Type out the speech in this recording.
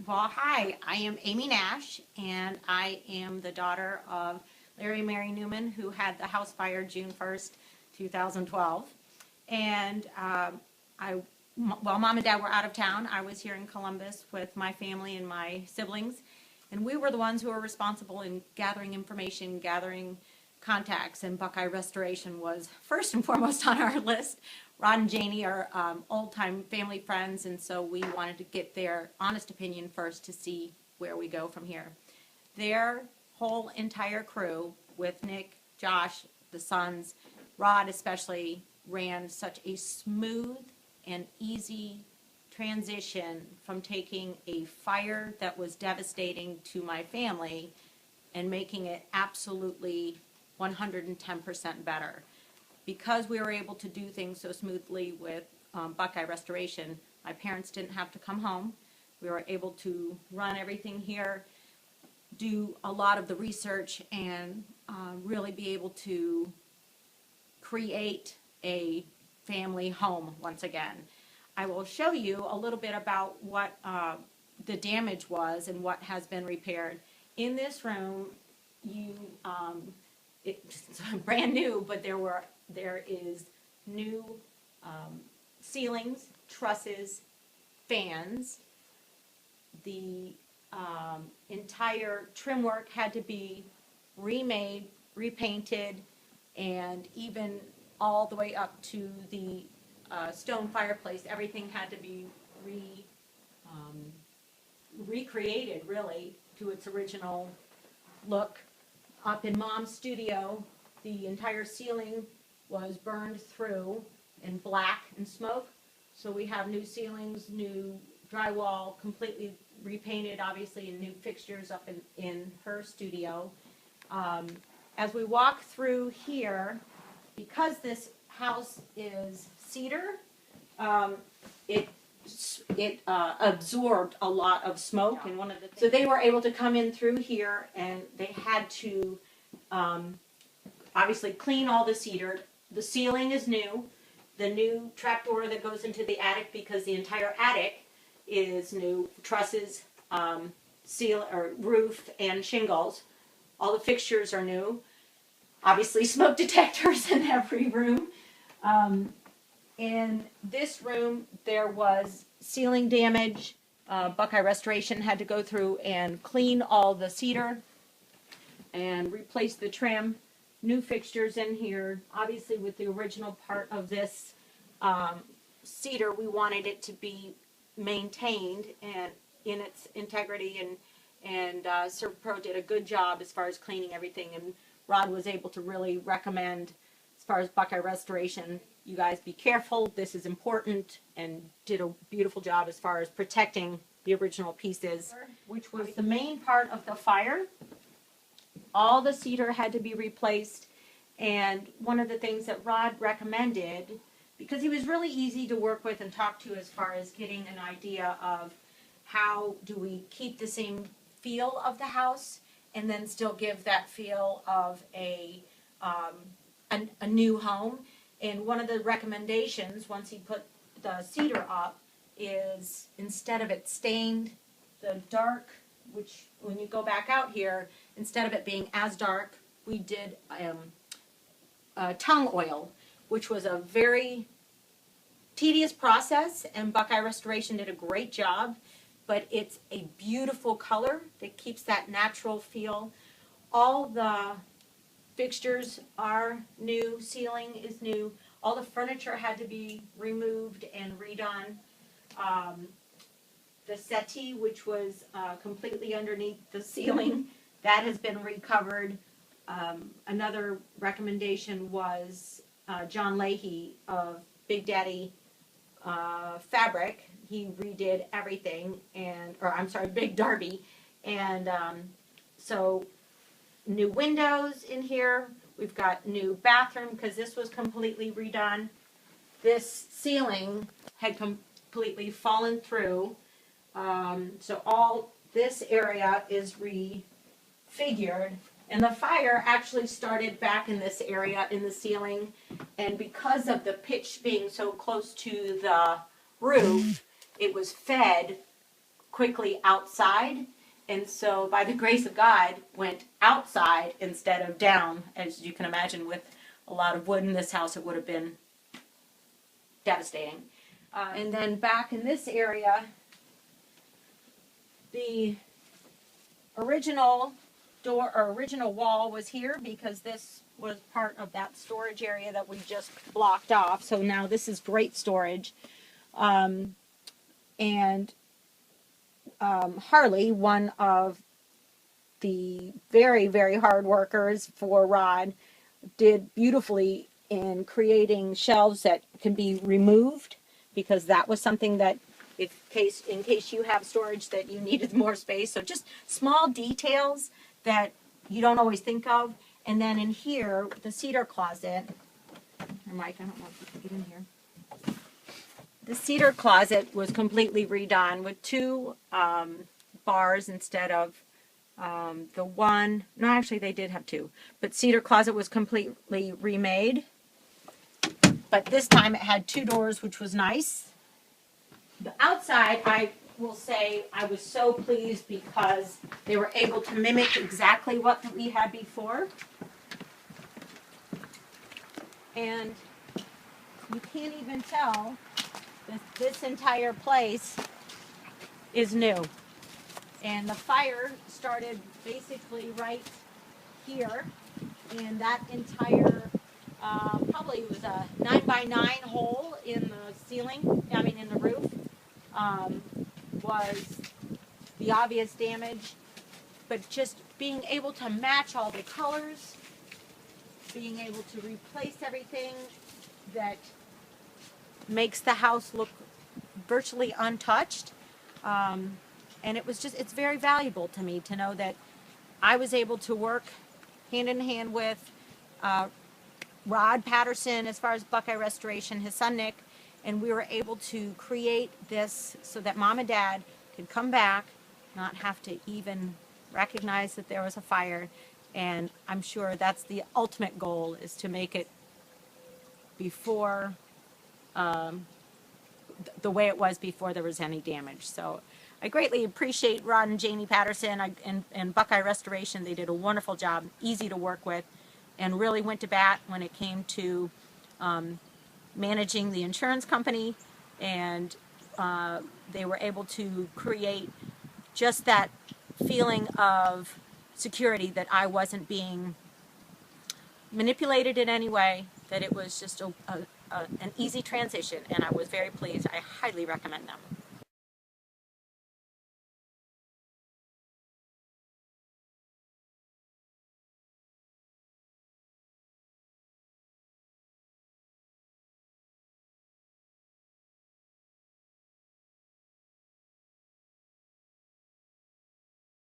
Well, hi, I am Amy Nash, and I am the daughter of Larry and Mary Newman, who had the house fire June 1st, 2012. And while Mom and Dad were out of town, I was here in Columbus with my family and my siblings, and we were the ones who were responsible in gathering information, gathering contacts, and Buckeye Restoration was first and foremost on our list. Rod and Janie are old-time family friends, and so we wanted to get their honest opinion first to see where we go from here. Their whole entire crew, with Nick, Josh, the sons, Rod especially, ran such a smooth and easy transition from taking a fire that was devastating to my family and making it absolutely 110% better. Because we were able to do things so smoothly with Buckeye Restoration, my parents didn't have to come home. We were able to run everything here, do a lot of the research, and really be able to create a family home once again. I will show you a little bit about what the damage was and what has been repaired. In this room, it's brand new, but there is new ceilings, trusses, fans. The entire trim work had to be remade, repainted, and even all the way up to the stone fireplace. Everything had to be recreated, really, to its original look. Up in Mom's studio, the entire ceiling was burned through in black and smoke. So we have new ceilings, new drywall, completely repainted, obviously, and new fixtures up in her studio. As we walk through here, because this house is cedar, it absorbed a lot of smoke, and so they were able to come in through here, and they had to obviously clean all the cedar. The ceiling is new. The new trapdoor that goes into the attic, because the entire attic is new. Trusses, roof, and shingles. All the fixtures are new. Obviously, smoke detectors in every room. In this room, there was ceiling damage. Buckeye Restoration had to go through and clean all the cedar and replace the trim. New fixtures in here. Obviously, with the original part of this cedar, we wanted it to be maintained and in its integrity, and ServPro did a good job as far as cleaning everything, and Rod was able to really recommend, as far as Buckeye Restoration, you guys be careful, this is important, and did a beautiful job as far as protecting the original pieces, which was the main part of the fire. All the cedar had to be replaced, and one of the things that Rod recommended, because he was really easy to work with and talk to as far as getting an idea of how do we keep the same feel of the house and then still give that feel of a new home. And one of the recommendations, once he put the cedar up, is instead of it stained the dark, which when you go back out here, instead of it being as dark, we did tung oil, which was a very tedious process, and Buckeye Restoration did a great job, but it's a beautiful color that keeps that natural feel. All the fixtures are new, ceiling is new, all the furniture had to be removed and redone. The settee, which was completely underneath the ceiling, that has been recovered. Another recommendation was John Leahy of Big Daddy Fabric. He redid everything, Big Darby, and so new windows in here. We've got new bathroom because this was completely redone. This ceiling had completely fallen through, so all this area is refigured. And the fire actually started back in this area in the ceiling, and because of the pitch being so close to the roof, it was fed quickly outside. And so by the grace of God, went outside instead of down. As you can imagine, with a lot of wood in this house, it would have been devastating. And then back in this area, the original door or original wall was here because this was part of that storage area that we just blocked off. So now this is great storage. Harley, one of the very, very hard workers for Rod, did beautifully in creating shelves that can be removed, because that was something that in case you have storage that you needed more space. So just small details that you don't always think of. And then in here, the cedar closet, or Mike, I don't know if you can get in here. The cedar closet was completely redone with two bars instead of the one. No, actually they did have two. But cedar closet was completely remade. But this time it had two doors, which was nice. The outside, I will say, I was so pleased because they were able to mimic exactly what we had before. And you can't even tell that this entire place is new. And the fire started basically right here, and that entire probably was a 9x9 hole in the ceiling, in the roof, was the obvious damage. But just being able to match all the colors, being able to replace everything that makes the house look virtually untouched. And it's very valuable to me to know that I was able to work hand in hand with Rod Patterson as far as Buckeye Restoration, his son Nick, and we were able to create this so that Mom and Dad could come back, not have to even recognize that there was a fire. And I'm sure that's the ultimate goal, is to make it before the way it was before there was any damage. So I greatly appreciate Rod and Janie Patterson and Buckeye Restoration. They did a wonderful job, easy to work with, and really went to bat when it came to managing the insurance company. And they were able to create just that feeling of security, that I wasn't being manipulated in any way, that it was just an easy transition, and I was very pleased. I highly recommend them.